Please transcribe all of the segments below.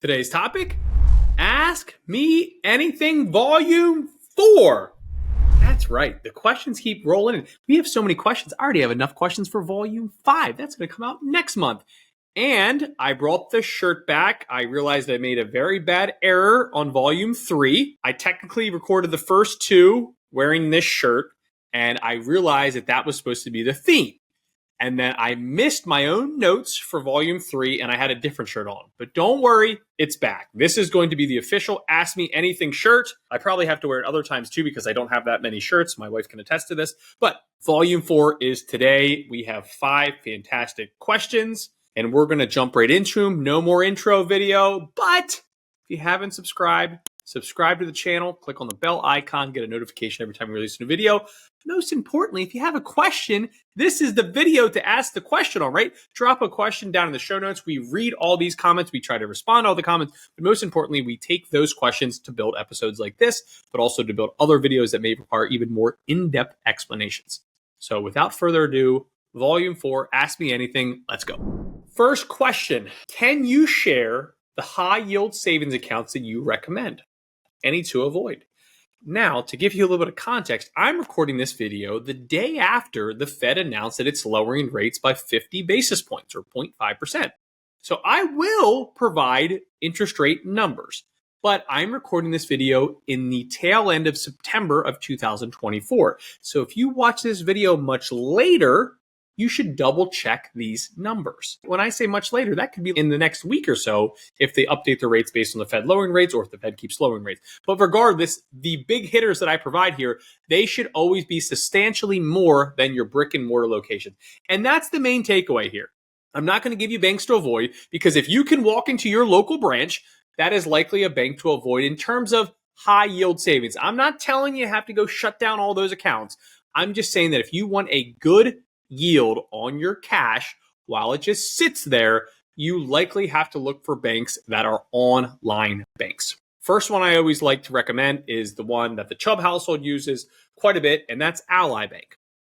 Today's topic, Ask Me Anything Volume 4. That's right. The questions keep rolling in. We have so many questions. I already have enough questions for Volume 5. That's going to come out next month. And I brought the shirt back. I realized I made a very bad error on Volume 3. I technically recorded the first two wearing this shirt, and I realized that that was supposed to be the theme. And then I missed my own notes for Volume 3, and I had a different shirt on. But don't worry, it's back. This is going to be the official Ask Me Anything shirt. I probably have to wear it other times too because I don't have that many shirts. My wife can attest to this. But Volume 4 is today. We have 5 fantastic questions, and we're going to jump right into them. No more intro video. But if you haven't subscribed, subscribe to the channel. Click on the bell icon. Get a notification every time we release a new video. Most importantly, if you have a question, this is the video to ask the question on, right? Drop a question down in the show notes. We read all these comments. We try to respond to all the comments. But most importantly, we take those questions to build episodes like this, but also to build other videos that may require even more in-depth explanations. So without further ado, Volume 4, Ask Me Anything. Let's go. First question, can you share the high yield savings accounts that you recommend? Any to avoid? Now, to give you a little bit of context, I'm recording this video the day after the Fed announced that it's lowering rates by 50 basis points or 0.5%. So I will provide interest rate numbers, but I'm recording this video in the tail end of September of 2024. So if you watch this video much later, you should double check these numbers. When I say much later, that could be in the next week or so if they update the rates based on the Fed lowering rates or if the Fed keeps lowering rates. But regardless, the big hitters that I provide here, they should always be substantially more than your brick and mortar location. And that's the main takeaway here. I'm not going to give you banks to avoid because if you can walk into your local branch, that is likely a bank to avoid in terms of high yield savings. I'm not telling you have to go shut down all those accounts. I'm just saying that if you want a good yield on your cash while it just sits there, you likely have to look for banks that are online banks. First one I always like to recommend is the one that the Chubb household uses quite a bit, and that's Ally Bank.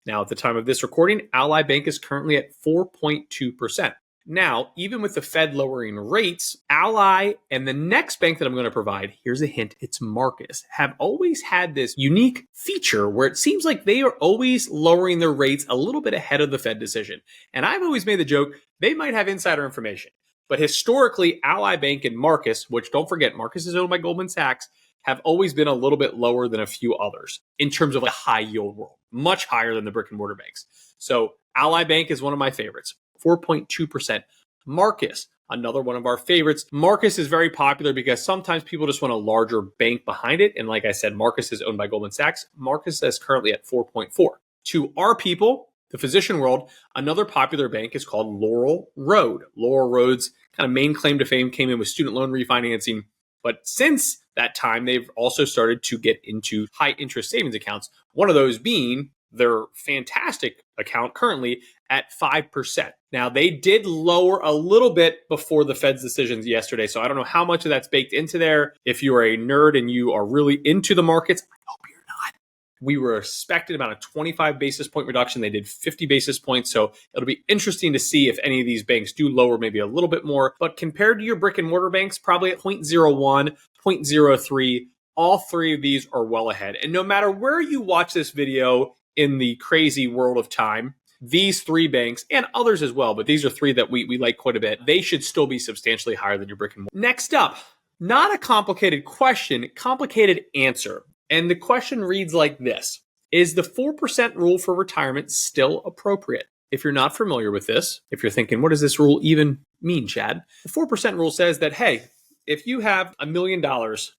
Now, at the time of this recording, Ally Bank is currently at 4.2%. Now, even with the Fed lowering rates, Ally and the next bank that I'm going to provide, here's a hint, it's Marcus, have always had this unique feature where it seems like they are always lowering their rates a little bit ahead of the Fed decision. And I've always made the joke, they might have insider information. But historically, Ally Bank and Marcus, which don't forget, Marcus is owned by Goldman Sachs, have always been a little bit lower than a few others in terms of a high yield world, much higher than the brick and mortar banks. So Ally Bank is one of my favorites. 4.2%. Marcus, another one of our favorites. Marcus is very popular because sometimes people just want a larger bank behind it. And like I said, Marcus is owned by Goldman Sachs. Marcus is currently at 4.4. To our people, the physician world, another popular bank is called Laurel Road. Laurel Road's kind of main claim to fame came in with student loan refinancing. But since that time, they've also started to get into high interest savings accounts. One of those being their fantastic account currently at 5%. Now, they did lower a little bit before the Fed's decisions yesterday, so I don't know how much of that's baked into there. If you are a nerd and you are really into the markets, I hope you're not. We were expecting about a 25 basis point reduction. They did 50 basis points, so it'll be interesting to see if any of these banks do lower maybe a little bit more. But compared to your brick and mortar banks, probably at 0.01, 0.03, all three of these are well ahead. And no matter where you watch this video in the crazy world of time, these three banks and others as well, but these are three that we like quite a bit. They should still be substantially higher than your brick and mortar. Next up, not a complicated question, complicated answer. And the question reads like this. Is the 4% rule for retirement still appropriate? If you're not familiar with this, if you're thinking, what does this rule even mean, Chad? The 4% rule says that, hey, if you have $1 million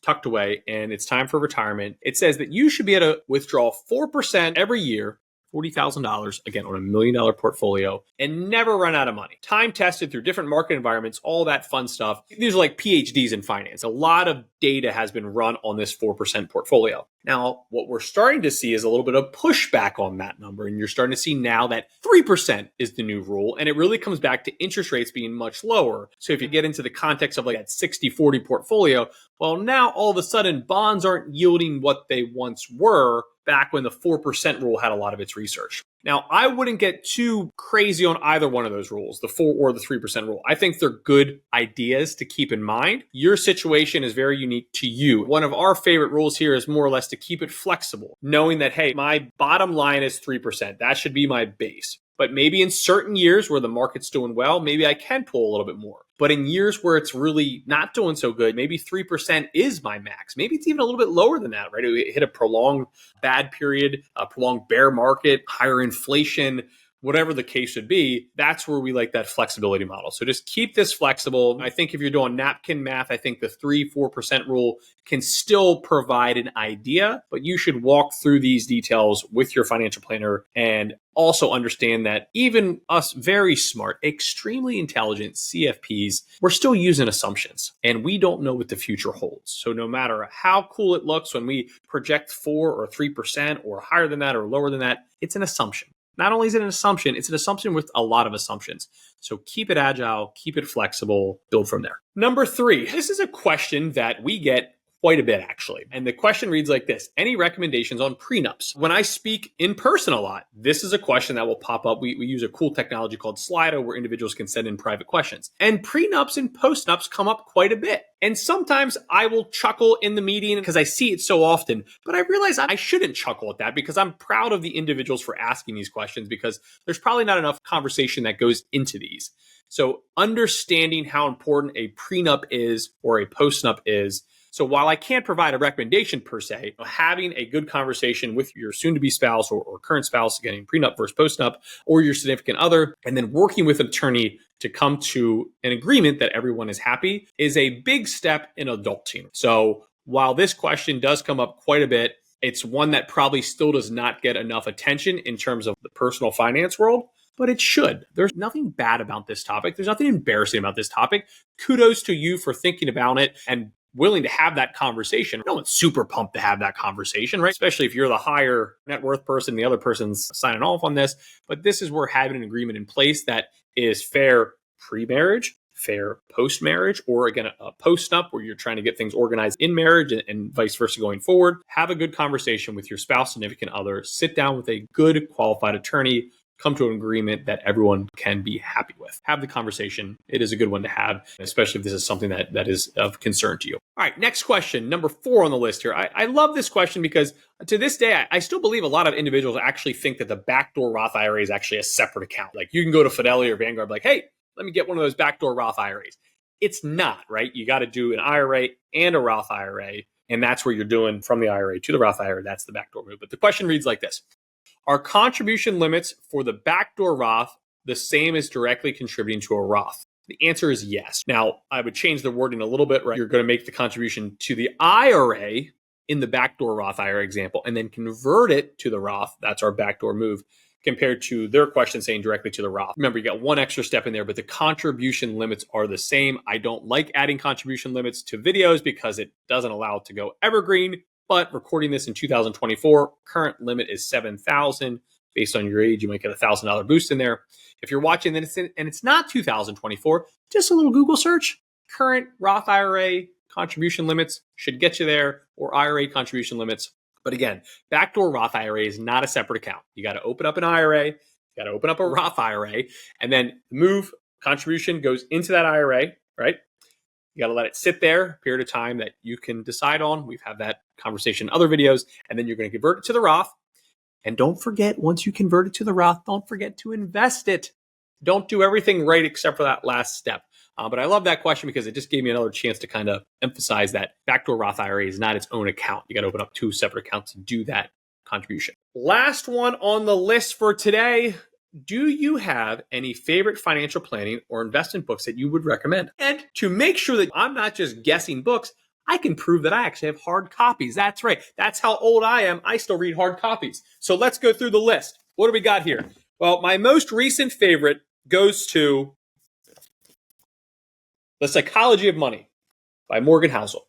tucked away and it's time for retirement, it says that you should be able to withdraw 4% every year, $40,000, again, on $1 million portfolio, and never run out of money. Time tested through different market environments, all that fun stuff. These are like PhDs in finance. A lot of data has been run on this 4% portfolio. Now, what we're starting to see is a little bit of pushback on that number. And you're starting to see now that 3% is the new rule. And it really comes back to interest rates being much lower. So if you get into the context of like that 60-40 portfolio, well, now all of a sudden bonds aren't yielding what they once were back when the 4% rule had a lot of its research. Now, I wouldn't get too crazy on either one of those rules, the 4 or the 3% rule. I think they're good ideas to keep in mind. Your situation is very unique to you. One of our favorite rules here is more or less to keep it flexible, knowing that, hey, my bottom line is 3%. That should be my base. But maybe in certain years where the market's doing well, maybe I can pull a little bit more. But in years where it's really not doing so good, maybe 3% is my max. Maybe it's even a little bit lower than that, right? It hit a prolonged bad period, a prolonged bear market, higher inflation, whatever the case would be. That's where we like that flexibility model. So just keep this flexible. I think if you're doing napkin math, I think the 3-4% rule can still provide an idea, but you should walk through these details with your financial planner and also understand that even us very smart, extremely intelligent CFPs, we're still using assumptions and we don't know what the future holds. So no matter how cool it looks when we project 4 or 3% or higher than that or lower than that, it's an assumption. Not only is it an assumption, it's an assumption with a lot of assumptions. So keep it agile, keep it flexible, build from there. Number 3, this is a question that we get quite a bit actually. And the question reads like this: any recommendations on prenups? When I speak in person a lot, this is a question that will pop up. We use a cool technology called Slido where individuals can send in private questions. And prenups and postnups come up quite a bit. And sometimes I will chuckle in the meeting because I see it so often, but I realize I shouldn't chuckle at that because I'm proud of the individuals for asking these questions because there's probably not enough conversation that goes into these. So understanding how important a prenup is or a postnup is. So while I can't provide a recommendation per se, having a good conversation with your soon-to-be spouse or current spouse, getting prenup versus postnup, or your significant other, and then working with an attorney to come to an agreement that everyone is happy is a big step in adulting. So while this question does come up quite a bit, it's one that probably still does not get enough attention in terms of the personal finance world, but it should. There's nothing bad about this topic. There's nothing embarrassing about this topic. Kudos to you for thinking about it and willing to have that conversation. No one's super pumped to have that conversation, right? Especially if you're the higher net worth person, the other person's signing off on this. But this is where having an agreement in place that is fair pre-marriage, fair post-marriage, or again, a post-nup where you're trying to get things organized in marriage and vice versa going forward. Have a good conversation with your spouse, significant other. Sit down with a good qualified attorney. Come to an agreement that everyone can be happy with. Have the conversation. It is a good one to have, especially if this is something that is of concern to you. All right, next question, number 4 on the list here. I love this question because to this day, I still believe a lot of individuals actually think that the Backdoor Roth IRA is actually a separate account. Like you can go to Fidelity or Vanguard, like, hey, let me get one of those Backdoor Roth IRAs. It's not, right? You got to do an IRA and a Roth IRA, and that's where you're doing from the IRA to the Roth IRA. That's the backdoor move. But the question reads like this. Are contribution limits for the backdoor Roth the same as directly contributing to a Roth? The answer is yes. Now, I would change the wording a little bit, right? You're going to make the contribution to the IRA in the backdoor Roth IRA example and then convert it to the Roth. That's our backdoor move compared to their question saying directly to the Roth. Remember, you got one extra step in there, but the contribution limits are the same. I don't like adding contribution limits to videos because it doesn't allow it to go evergreen. But recording this in 2024, current limit is $7,000. Based on your age, you might get a $1,000 boost in there. If you're watching and it's not 2024, just a little Google search. Current Roth IRA contribution limits should get you there, or IRA contribution limits. But again, backdoor Roth IRA is not a separate account. You got to open up an IRA, you got to open up a Roth IRA, and then move contribution goes into that IRA, right? You got to let it sit there a period of time that you can decide on. We've had that conversation in other videos, and then you're going to convert it to the Roth. And don't forget, once you convert it to the Roth, don't forget to invest it. Don't do everything right except for that last step. But I love that question because it just gave me another chance to kind of emphasize that backdoor Roth IRA is not its own account. You got to open up 2 separate accounts to do that contribution. Last one on the list for today. Do you have any favorite financial planning or investment books that you would recommend? And to make sure that I'm not just guessing books, I can prove that I actually have hard copies. That's right. That's how old I am. I still read hard copies. So let's go through the list. What do we got here? Well, my most recent favorite goes to The Psychology of Money by Morgan Housel.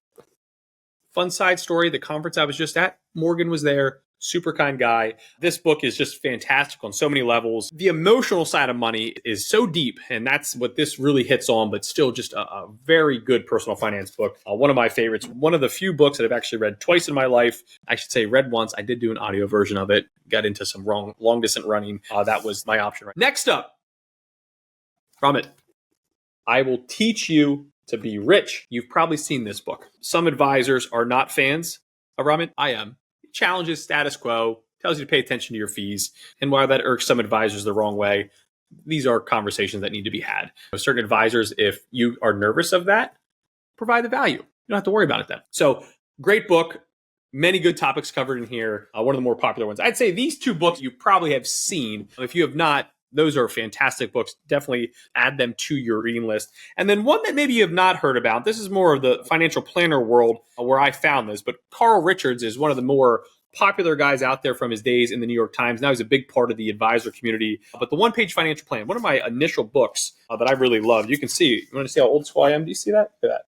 Fun side story, the conference I was just at, Morgan was there. super kind guy. This book is just fantastic on so many levels. The emotional side of money is so deep, and that's what this really hits on, but still just a very good personal finance book. One of my favorites, one of the few books that I've actually read twice in my life. I should say read once. I did do an audio version of it, got into some long distance running. That was my option. Next up, from it, I Will Teach You to Be Rich. You've probably seen this book. Some advisors are not fans of Ramit. I am. It challenges status quo, tells you to pay attention to your fees. And while that irks some advisors the wrong way, these are conversations that need to be had. Certain advisors, if you are nervous of that, provide the value. You don't have to worry about it then. So great book. Many good topics covered in here. One of the more popular ones. I'd say these two books you probably have seen. If you have not, those are fantastic books. Definitely add them to your reading list. And then one that maybe you have not heard about. This is more of the financial planner world where I found this. But Carl Richards is one of the more popular guys out there from his days in the New York Times. Now he's a big part of the advisor community. But the One-Page Financial Plan, one of my initial books that I really loved. You can see, you want to see how old school I am? Do you see that? Look at that.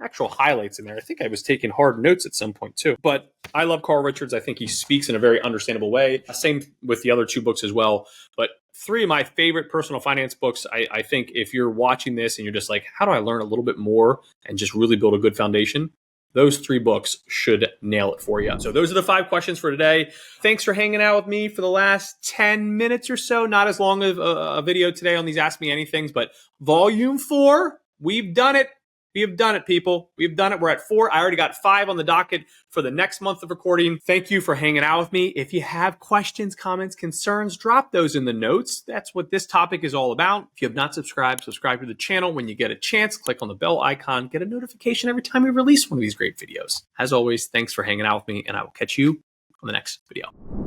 Actual highlights in there. I think I was taking hard notes at some point too. But I love Carl Richards. I think he speaks in a very understandable way. Same with the other two books as well. But three of my favorite personal finance books. I think if you're watching this and you're just like, how do I learn a little bit more and just really build a good foundation? Those three books should nail it for you. So those are the 5 questions for today. Thanks for hanging out with me for the last 10 minutes or so. Not as long of a video today on these Ask Me Anythings, but volume 4, we've done it. We have done it, people. We've done it. We're at 4. I already got 5 on the docket for the next month of recording. Thank you for hanging out with me. If you have questions, comments, concerns, drop those in the notes. That's what this topic is all about. If you have not subscribed, subscribe to the channel. When you get a chance, click on the bell icon. Get a notification every time we release one of these great videos. As always, thanks for hanging out with me, and I will catch you on the next video.